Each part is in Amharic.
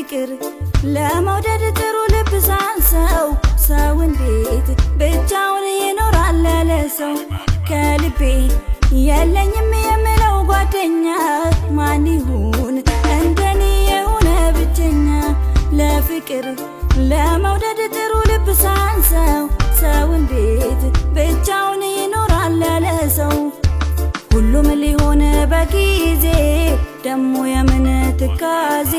ለፍቅር ለመውደድ ጥሩ ልብ ሳንሰው ሰው እንዴት ብቻውን ይኖራል ለሰው ከልቤ የለኝም የምለው ጓደኛ ማን ይሁን እንደኔ የሆነ ብቸኛ ለፍቅር ለመውደድ ጥሩ ልብ ሳንሰው ሰው እንዴት ብቻውን ይኖራል ለሰው ሁሉም ሊሆን በጊዜ ደሞ የምን ትካዜ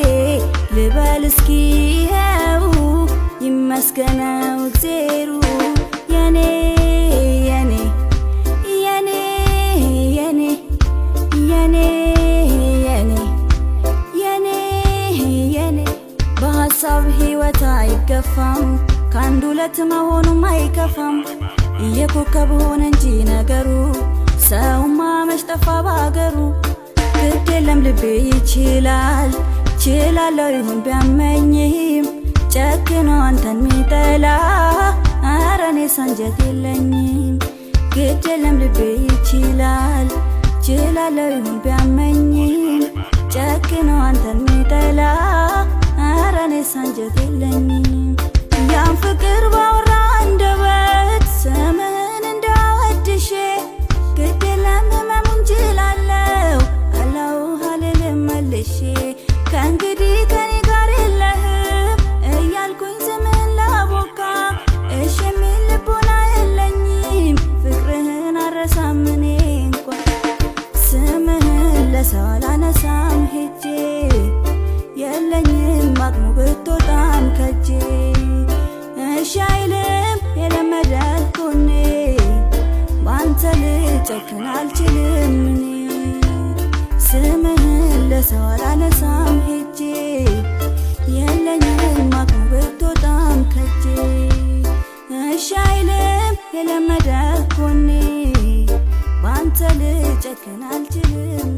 ልበል እስኪ ይኸው ይመስገነው እግዜሩ የኔ የኔ የኔ የኔ የኔ የኔ የኔ የኔ በሐሳብ ሕይወት አይገፋም ካንዱ ለት መሆኑም አይከፋም የኮከብ ሆነ እንጂ ነገሩ ሰውማ መሽጠፋ ባገሩ ግድ የለም ልቤ ይችላል ችላለሁ ይሁን ቢያመኝም ጨክኖ አንተን ሚጠላ ኧረ እኔስ አንጀት የለኝም ግድ የለም ልቤ ይችላል ችላለሁ ይሁን ቢያመኝም ጨክኖ አንተን ሚጠላ ኧረ እኔስ አንጀት የለኝም ያን ፍቅር ባወራ አንደበት ስምህን እንዳወድሼ ግድ የለም ህመሙን ችላለሁ አላሁ አልልም መልሼ ከእንግዲህ ከኔ ጋር የለህም እያልኩኝ ስምህን ላቦካ እሺ የሚል ልቦና የለኝም ፍቅርህን አረሳም እኔ እንኳን ስምህን ለሰው አላነሳም ሄጄ የለኝም አቅሙ ብትወጣም ከጄ እሺ አይልም የለመደ ጎኔ ባንተ ልጨክን አልችልም እኔ ስምህን ለሰው አላነሳም ሄጄ የለኝም አቅሙ ብትወጣም ከጄ እሺ አይልም የለመደ ጎኔ ባንተ ልጨክን አልችልም